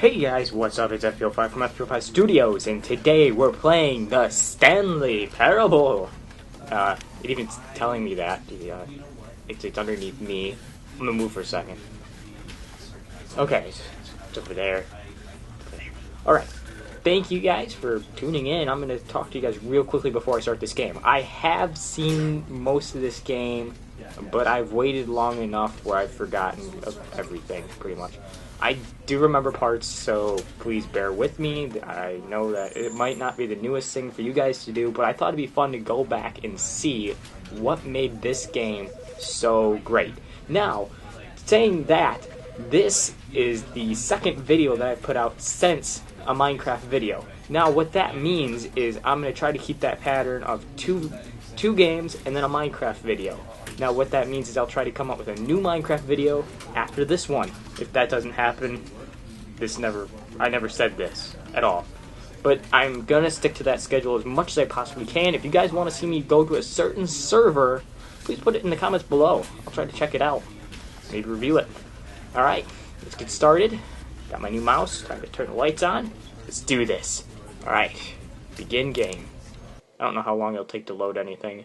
Hey guys, what's up? It's FPO5 from FPO5 Studios, and today we're playing the Stanley Parable. It even's telling me that. It's underneath me. I'm gonna move for a second. Okay, it's over there. Alright, thank you guys for tuning in. I'm gonna talk to you guys real quickly before I start this game. I have seen most of this game, but I've waited long enough where I've forgotten of everything, pretty much. I do remember parts, so please bear with me. I know that it might not be the newest thing for you guys to do, but I thought it'd be fun to go back and see what made this game so great. Now, saying that, this is the second video that I've put out since a Minecraft video. Now, what that means is I'm going to try to keep that pattern of two games and then a Minecraft video. Now, what that means is I'll try to come up with a new Minecraft video after this one. If that doesn't happen, I never said this at all. But I'm gonna stick to that schedule as much as I possibly can. If you guys want to see me go to a certain server, please put it in the comments below. I'll try to check it out. Maybe review it. Alright, let's get started. Got my new mouse, time to turn the lights on. Let's do this. Alright, begin game. I don't know how long it'll take to load anything.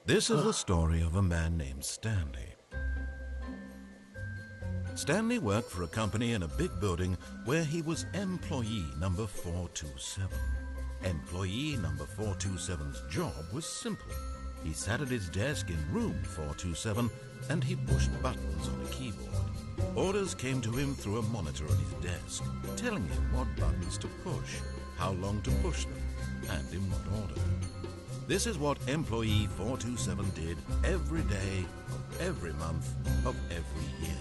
This is the story of a man named Stanley. Stanley worked for a company in a big building where he was employee number 427. Employee number 427's job was simple. He sat at his desk in room 427 and he pushed buttons on a keyboard. Orders came to him through a monitor on his desk, telling him what buttons to push, how long to push them, and in what order. This is what employee 427 did every day of every month of every year.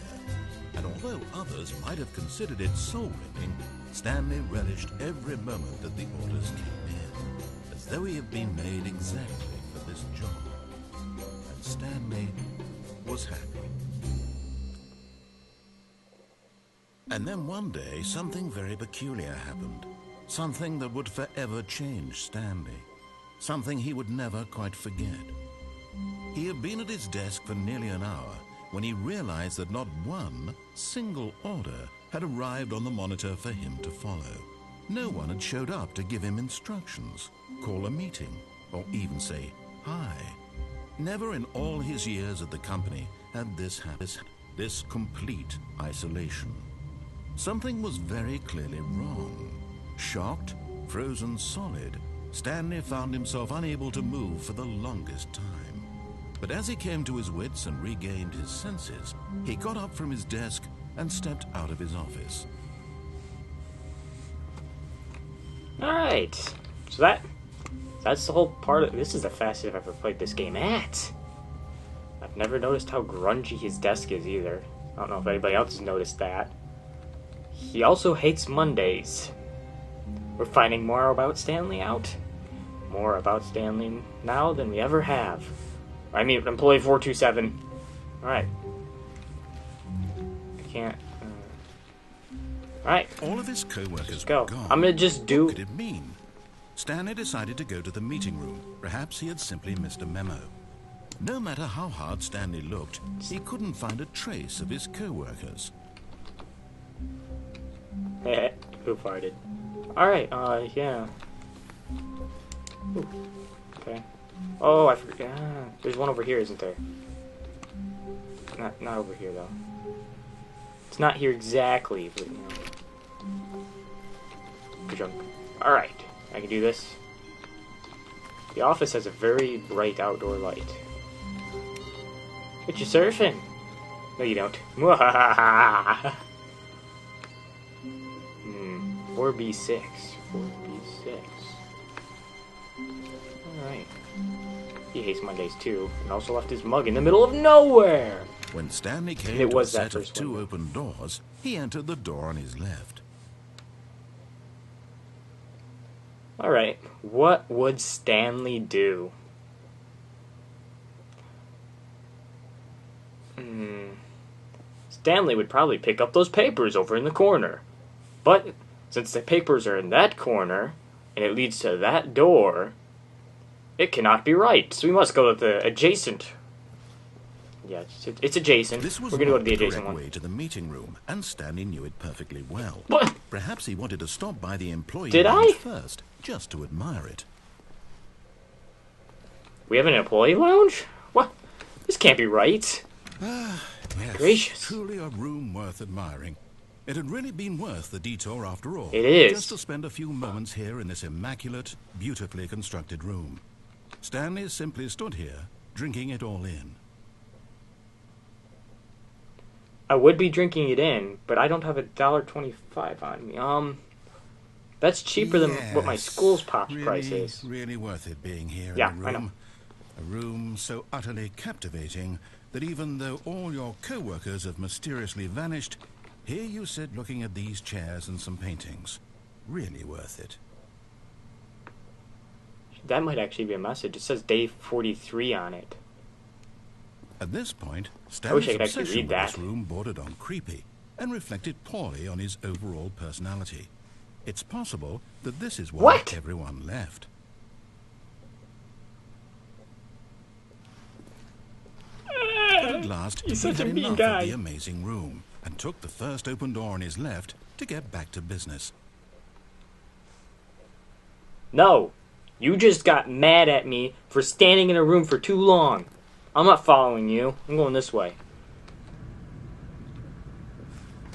And although others might have considered it soul-ripping, Stanley relished every moment that the orders came in, as though he had been made exactly for this job. And Stanley was happy. And then one day, something very peculiar happened. Something that would forever change Stanley. Something he would never quite forget. He had been at his desk for nearly an hour when he realized that not one single order had arrived on the monitor for him to follow. No one had showed up to give him instructions, call a meeting, or even say hi. Never in all his years at the company had this happened. This complete isolation. Something was very clearly wrong. Shocked, frozen solid, Stanley found himself unable to move for the longest time. But as he came to his wits and regained his senses, he got up from his desk and stepped out of his office. Alright, so that's the whole part of this. Is the fastest I've ever played this game at. I've never noticed how grungy his desk is either. I don't know if anybody else has noticed that. He also hates Mondays. We're finding more about Stanley out. More about Stanley now than we ever have. I mean, employee 427. Alright. I can't. Alright. All of his co-workers go. were gone. I'm gonna just do. What could it mean? Stanley decided to go to the meeting room. Perhaps he had simply missed a memo. No matter how hard Stanley looked, he couldn't find a trace of his co-workers. Who farted? Alright, yeah. Ooh, okay. Oh, I forgot. There's one over here, isn't there? Not over here, though. It's not here exactly, but, you know. Good jump. Alright, I can do this. The office has a very bright outdoor light. But you're surfing! No, you don't. 4B6. 4B6. Alright. He hates Mondays too, and also left his mug in the middle of nowhere! When Stanley came to a set of two open doors, he entered the door on his left. Alright, what would Stanley do? Stanley would probably pick up those papers over in the corner. But since the papers are in that corner, and it leads to that door, It cannot be right. So we must go to the adjacent. Yeah, it's adjacent. This was We're gonna go to not the the adjacent correct one. way to the meeting room, and Stanley knew it perfectly well. What? Perhaps he wanted to stop by the employee Did lounge I? first, just to admire it. We have an employee lounge? What? This can't be right. Yes, Gracious. truly a room worth admiring. It had really been worth the detour after all. It is. Just to spend a few moments here in this immaculate, beautifully constructed room. Stanley simply stood here, drinking it all in. I would be drinking it in, but I don't have $1.25 on me. That's cheaper than what my school's price is. Really worth it being here Yeah, in the I know. room. A room so utterly captivating that even though all your co-workers have mysteriously vanished, here you sit looking at these chairs and some paintings. Really worth it. That might actually be a message. It says day 43 on it. At this point, wish I Stanley's could actually obsession read with this that. room bordered on creepy and reflected poorly on his overall personality. It's possible that this is why What? everyone left. But at last, He's he such a had mean enough guy. of the amazing room and took the first open door on his left to get back to business. No. You just got mad at me for standing in a room for too long. I'm not following you. I'm going this way.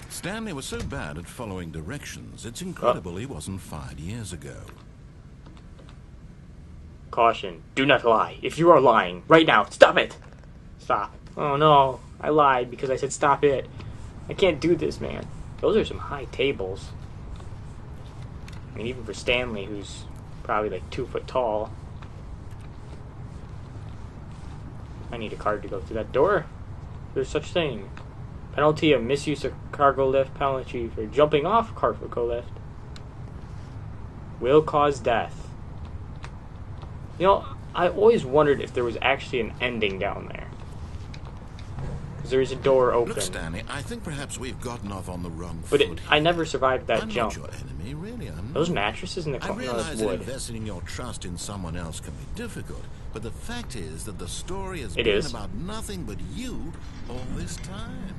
Stanley was so bad at following directions, it's incredible he wasn't fired years ago. Caution. Do not lie. If you are lying, right now, stop it. Stop. Oh no. I lied because I said stop it. I can't do this, man. Those are some high tables. I mean, even for Stanley, who's probably like 2 foot tall. I need a card to go through that door. There's such thing. Penalty of misuse of cargo lift. Penalty for jumping off cargo lift. Will cause death. You know, I always wondered if there was actually an ending down there. Because there is a door open. Look, Stanley, I think perhaps we've gotten off on the wrong But foot. I never survived that I'm jump. not your enemy, really. I'm Those not. mattresses in the I corner, no, realize that's that wood. investing your trust in someone else can be difficult, but the fact is that the story has It been is. about nothing but you all this time.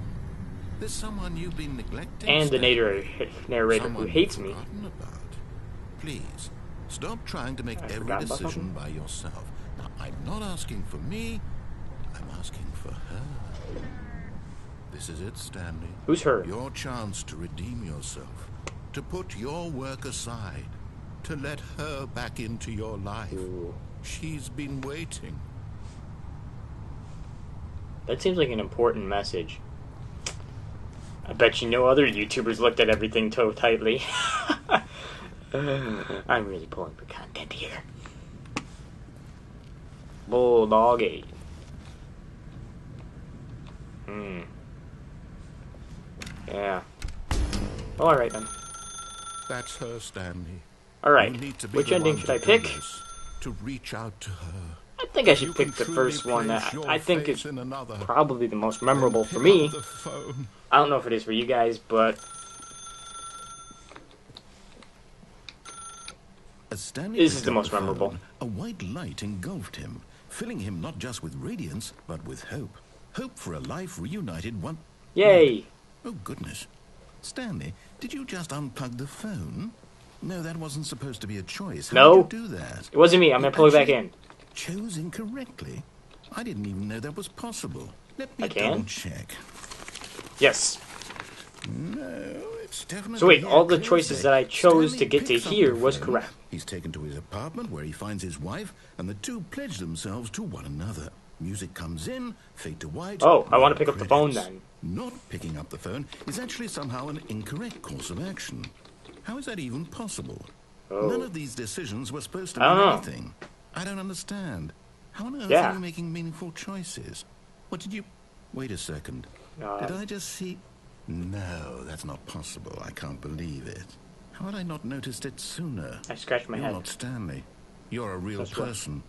There's someone you've been neglecting. And the Stanley. narrator who Someone hates you've me. forgotten about. Please, stop trying to make I every forgot about decision something? by yourself. Now, I'm not asking for me, I'm asking for her. This is it, Stanley. Who's her? Your chance to redeem yourself, to put your work aside, to let her back into your life. Ooh. She's been waiting. That seems like an important message. I bet you no other YouTubers looked at everything so tightly. I'm really pulling for content here. Bulldoggy. Yeah. Alright then. That's her, Stanley. Alright. You need to be Which the ending one should to I do pick? this, to reach out to her. I think I should You pick can the first truly one. place That your I think faith is in another. probably the most memorable for Pick me. up the phone. I don't know if it is for you guys, but As Stanley This picked is the up most phone, memorable. A white light engulfed him, filling him not just with radiance, but with hope. Hope for a life reunited one... yay! Oh, goodness. Stanley, did you just unplug the phone? No, that wasn't supposed to be a choice. How No. did you do that? It wasn't me. I'm You gonna pull it back actually in. chose incorrectly. I didn't even know that was possible. Let me I can? double check. Yes. No, it's definitely... So wait, here, all the clear choices as that I day. chose Stanley to get to picks up here the was phone. correct. He's taken to his apartment where he finds his wife, and the two pledge themselves to one another. Music comes in, fade to white. Oh, I want to roll pick up the phone credits. then. Not picking up the phone is actually somehow an incorrect course of action. How is that even possible? Oh. None of these decisions were supposed to I don't mean know. anything. I don't understand. How on earth Yeah. are you making meaningful choices? What did you... Wait a second. Did I just see... No, that's not possible. I can't believe it. How had I not noticed it sooner? I scratched my You're head. not Stanley. You're a real That's right. person.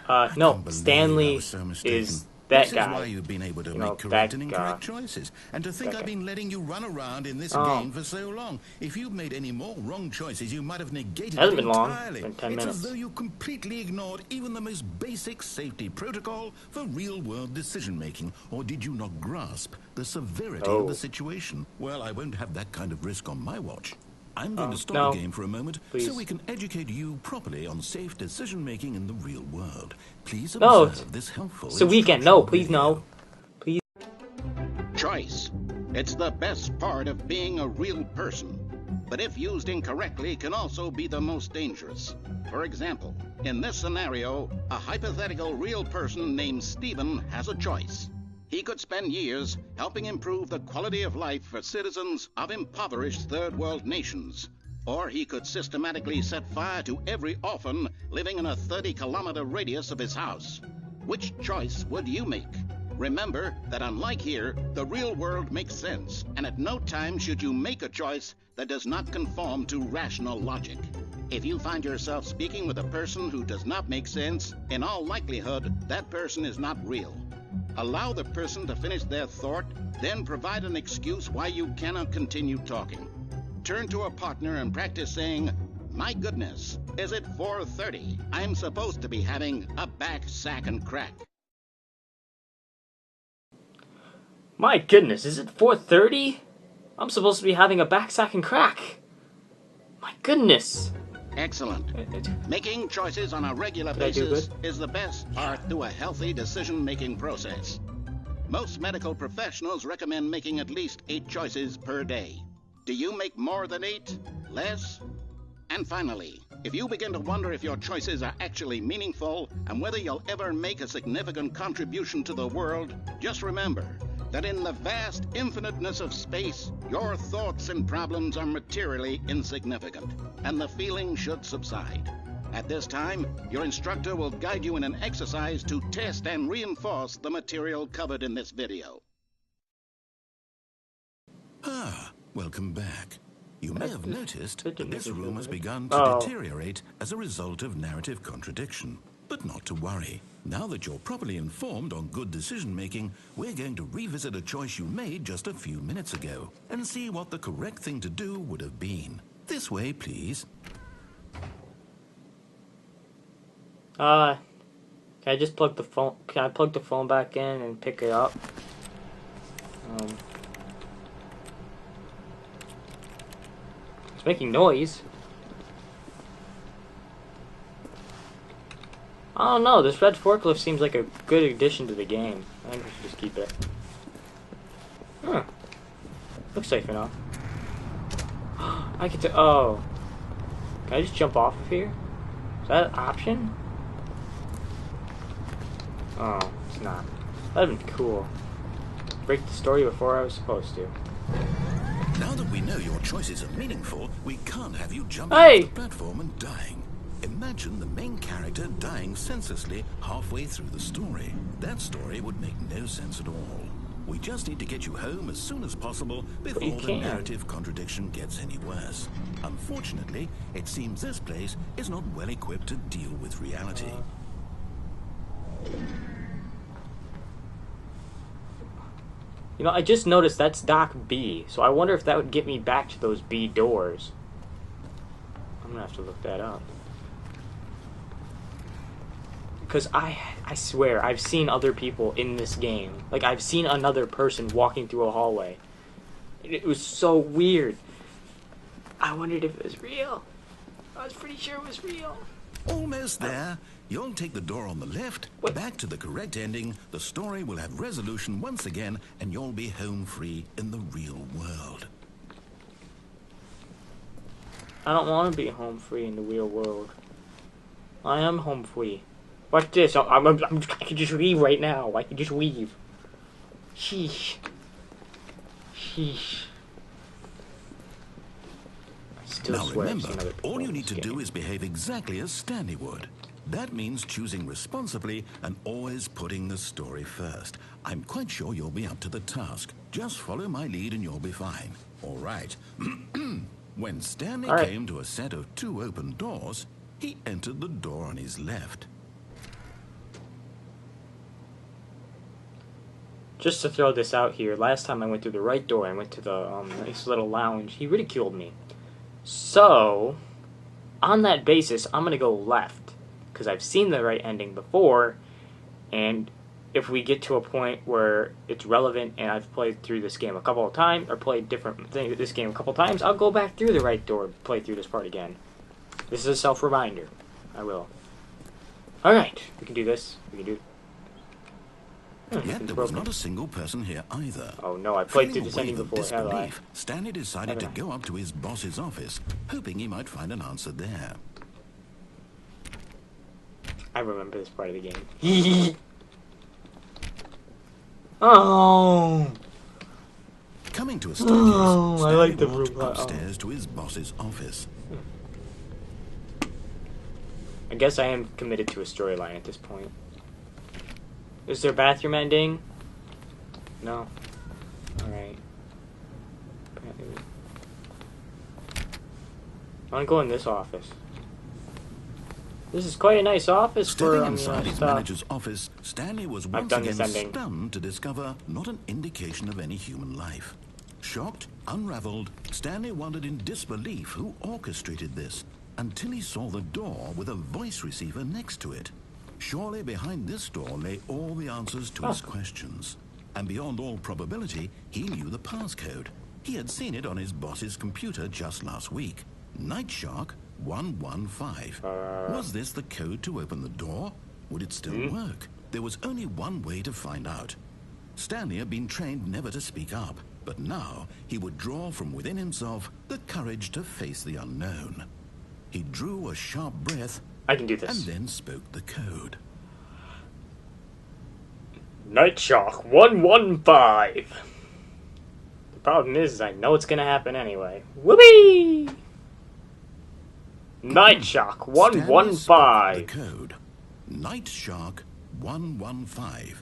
No, can't believe I Stanley was so mistaken. is that This guy. is why you've been able to You know, make correct that, and incorrect choices. And to think that I've guy. been letting you run around in this Oh. game for so long. If you'd made any more wrong choices, you might have negated Hasn't it been long. entirely. It's been 10 It's minutes. as though you completely ignored even the most basic safety protocol for real-world decision-making. Or did you not grasp the severity of the situation? Well, I won't have that kind of risk on my watch. I'm going to stop no. the game for a moment Please. so we can educate you properly on safe decision-making in the real world. Please No, observe this helpful it's a weekend. No, please instructional no. Please. Choice. It's the best part of being a real person. But if used incorrectly, can also be the most dangerous. For example, in this scenario, a hypothetical real person named Stephen has a choice. He could spend years helping improve the quality of life for citizens of impoverished third world nations. Or he could systematically set fire to every orphan living in a 30-kilometer radius of his house. Which choice would you make? Remember that unlike here, the real world makes sense, and at no time should you make a choice that does not conform to rational logic. If you find yourself speaking with a person who does not make sense, in all likelihood, that person is not real. Allow the person to finish their thought, then provide an excuse why you cannot continue talking. Turn to a partner and practice saying, "My goodness, is it 4:30? I'm supposed to be having a back, sack, and crack." My goodness, is it 4:30? I'm supposed to be having a back sack and crack. My goodness. Excellent. Making choices on a regular Did I do basis good? is the best part to a healthy decision-making process. Most medical professionals recommend making at least 8 choices per day. Do you make more than 8? Less? And finally, if you begin to wonder if your choices are actually meaningful and whether you'll ever make a significant contribution to the world, just remember that in the vast infiniteness of space, your thoughts and problems are materially insignificant, and the feeling should subside. At this time, your instructor will guide you in an exercise to test and reinforce the material covered in this video. Ah, welcome back. You may have noticed that this room has begun to Oh. deteriorate as a result of narrative contradiction. But not to worry. Now that you're properly informed on good decision-making, we're going to revisit a choice you made just a few minutes ago and see what the correct thing to do would have been. This way, please. Can I just plug the phone? Can I plug the phone back in and pick it up? It's making noise. I don't know. This red forklift seems like a good addition to the game. I think we should just keep it. Huh. Looks safe enough. I get to. Oh. Can I just jump off of here? Is that an option? Oh, it's not. That'd been cool. Break the story before I was supposed to. Now that we know your choices are meaningful, we can't have you jumping Hey! off the platform and dying. Imagine the main character dying senselessly halfway through the story. That story would make no sense at all. We just need to get you home as soon as possible before the narrative contradiction gets any worse. Unfortunately, it seems this place is not well equipped to deal with reality. You know, I just noticed that's Dock B, so I wonder if that would get me back to those B doors. I'm gonna have to look that up. Because I swear, I've seen other people in this game. Like, I've seen another person walking through a hallway. It was so weird. I wondered if it was real. I was pretty sure it was real. Almost there. You'll take the door on the left, What? back to the correct ending, the story will have resolution once again, and you'll be home free in the real world. I don't want to be home free in the real world. I am home free. Watch this. I can just leave right now. I can just leave. Sheesh. Sheesh. I still Now swear I've remember, seen other people all you in need this to do game. is behave exactly as Stanley would. That means choosing responsibly and always putting the story first. I'm quite sure you'll be up to the task. Just follow my lead and you'll be fine. All right. When Stanley All right. came to a set of 2 open doors, he Oh. entered the door on his left. Now remember, all you need to do is behave exactly as Stanley would. That means choosing responsibly and always putting the story first. I'm quite sure you'll be up to the task. Just follow my lead and you'll be fine. All right. When Stanley came to a set of 2 open doors, he entered the door on his left. just to throw this out here, last time I went through the right door, I went to the nice little lounge, he ridiculed me. So, on that basis, I'm going to go left, because I've seen the right ending before, and if we get to a point where it's relevant and I've played through this game a couple of times, or played this game a couple of times, I'll go back through the right door and play through this part again. This is a self-reminder. I will. Alright, we can do this. We can do it. Yet there was not a single person here either. Oh no, I played through Feeling this a ending wave of before, have I? disbelief, Stanley decided to go up to his boss's office, hoping he might find an answer there. I remember this part of the game. Oh! Coming to a staircase, Stanley I like the walked room. upstairs to his boss's office. I guess I am committed to a storyline at this point. Is there a bathroom ending? No. Alright. I want to go in this office. This is quite a nice office Stepping for inside his stuff. manager's office, Stanley was once done again this ending. stunned to discover not an indication of any human life. Shocked, unraveled, Stanley wondered in disbelief who orchestrated this, until he saw the door with a voice receiver next to it. Surely behind this door lay all the answers to his questions. And beyond all probability, he knew the passcode. He had seen it on his boss's computer just last week. Nightshark 115. Was this the code to open the door? Would it still work? There was only one way to find out. Stanley had been trained never to speak up, but now he would draw from within himself the courage to face the unknown. He drew a sharp breath. I can do this. And then spoke the code. Nightshark 115. The problem is I know it's gonna happen anyway. Whoopee! Nightshark 115. The code. Nightshark 115.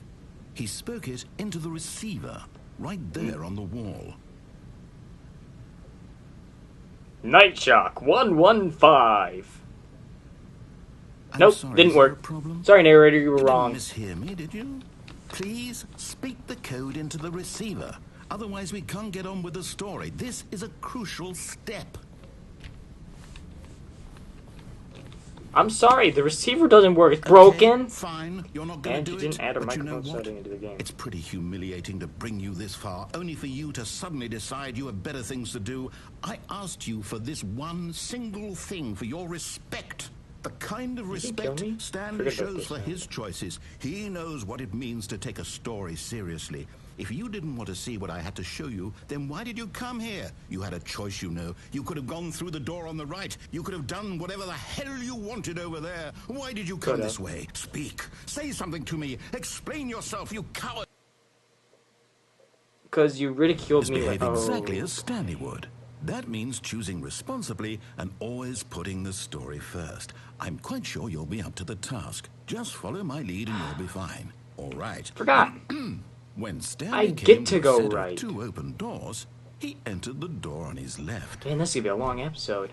He spoke it into the receiver, right there on the wall. Nightshark 115. Nope, Sorry, didn't is there a work. problem? Sorry, narrator, you were You wrong. didn't mishear me, did you? Please speak the code into the receiver. Otherwise, we can't get on with the story. This is a crucial step. I'm sorry, the receiver doesn't work. It's broken. Okay, fine, you're not going And to you do it. didn't add a But you know microphone what? setting into the game. It's pretty humiliating to bring you this far, only for you to suddenly decide you have better things to do. I asked you for this one single thing, for your respect. The kind of respect me? Stanley Forget about shows this for now. his choices. He knows what it means to take a story seriously. If you didn't want to see what I had to show you, then why did you come here? You had a choice, you know. You could have gone through the door on the right. You could have done whatever the hell you wanted over there. Why did you come Coulda. this way? Speak. Say something to me. Explain yourself, you coward. Because you ridiculed me. Behave Oh. exactly as Stanley would. That means choosing responsibly and always putting the story first. I'm quite sure you'll be up to the task. Just follow my lead and you'll be fine. All right. Forgot. When Stanley I came get to a go set of right. 2 open doors, he entered the door on his left. Man, this is gonna be a long episode.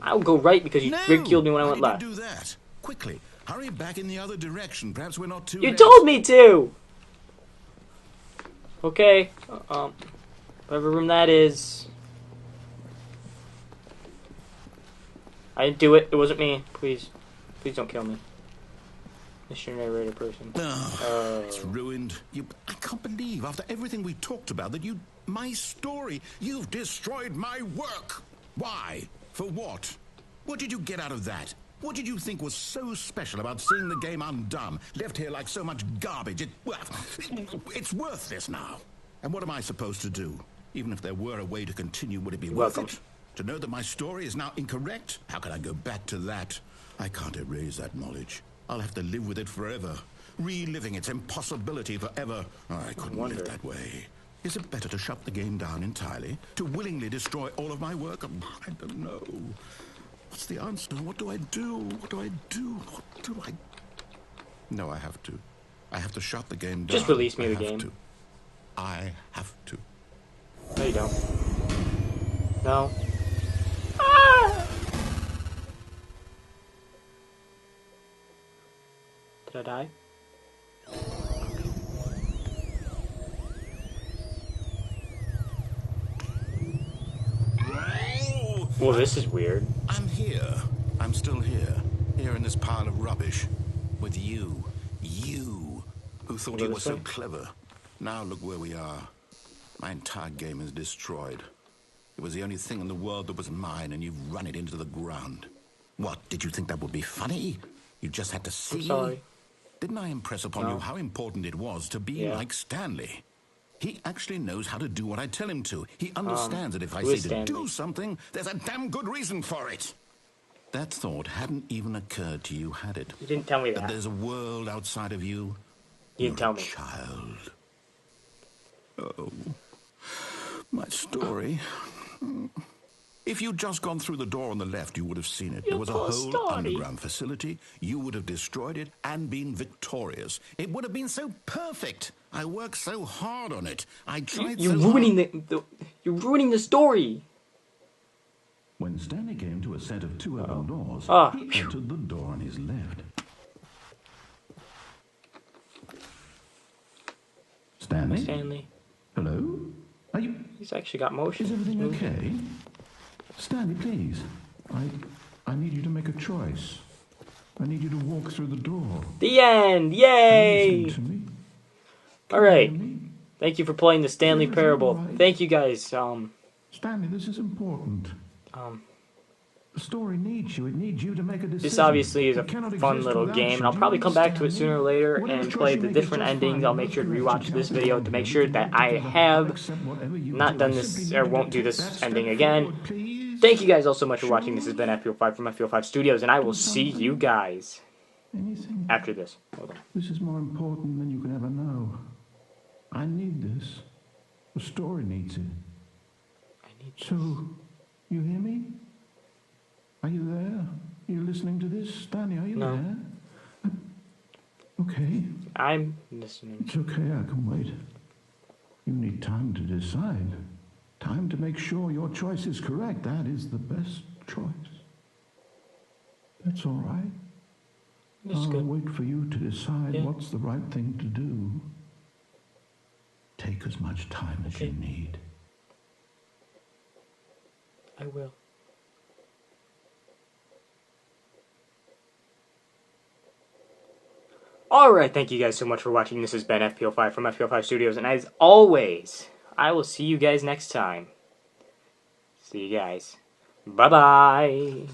I'll go right because you No! ridiculed me when I Why went did left. you do that? Quickly, hurry back in the other direction. Perhaps we're not too You late. told me to! Okay. Whatever room that is. I didn't do it. It wasn't me. Please. Please don't kill me. Mr. Narrator person. It's ruined. I can't believe, after everything we talked about, that my story, you've destroyed my work. Why? For what? What did you get out of that? What did you think was so special about seeing the game undone, left here like so much garbage? It's worthless now. And what am I supposed to do? Even if there were a way to continue, would it be worth Welcome. it? To know that my story is now incorrect? How can I go back to that? I can't erase that knowledge. I'll have to live with it forever, reliving its impossibility forever. I couldn't live that way. Is it better to shut the game down entirely? To willingly destroy all of my work? I don't know. What's the answer? What do I do? What do I do? What do I... No, I have to. I have to shut the game down. Just release me I the have game. to. I have to. No, you don't. No. Ah! Did I die? Well, this is weird. I'm here. I'm still here. Here in this pile of rubbish. With you. You. Who thought you were so clever. Now look where we are. My entire game is destroyed. It was the only thing in the world that was mine, and you've run it into the ground. What, did you think that would be funny? You just had to see? I'm sorry. Didn't I impress upon you how important it was to be like Stanley? He actually knows how to do what I tell him to. He understands that if I say to do something, there's a damn good reason for it. That thought hadn't even occurred to you, had it? You didn't tell me that. That there's a world outside of you. You didn't tell me. Child. Oh, my story. If you'd just gone through the door on the left, you would have seen it. There was a whole underground facility. You would have destroyed it and been victorious. It would have been so perfect. I worked so hard on it. I tried You're so ruining hard. You're ruining the story. When Stanley came to a set of two open doors, he entered the door on his left. Stanley? Stanley. Hello? Are you... He's actually got motion. Is everything okay? Stanley, please. I need you to make a choice. I need you to walk through the door. The end! Yay! Listen to me. Alright. Thank you for playing the Stanley Parable. Right. Thank you guys. Stanley, this is important. The story needs you. It needs you to make a decision. This obviously is a fun little game, and I'll probably come back to it sooner or later and play the different endings. I'll make sure to rewatch this video to make sure that I have not done this, or won't do this ending again. Thank you guys all so much for watching. This has been FPO5 from FPO5 Studios, and I will see you guys after this. Hold on. This is more important than you can ever know. I need this. The story needs it. So, you hear me? Are you there? Are you listening to this? Stanley, are you there? Okay. I'm listening. It's okay, I can wait. You need time to decide. Time to make sure your choice is correct. That is the best choice. That's all right. I'll wait for you to decide what's the right thing to do. Take as much time as you need. I will. Alright, thank you guys so much for watching. This has been FPO5 from FPO5 Studios, and as always, I will see you guys next time. See you guys. Bye-bye.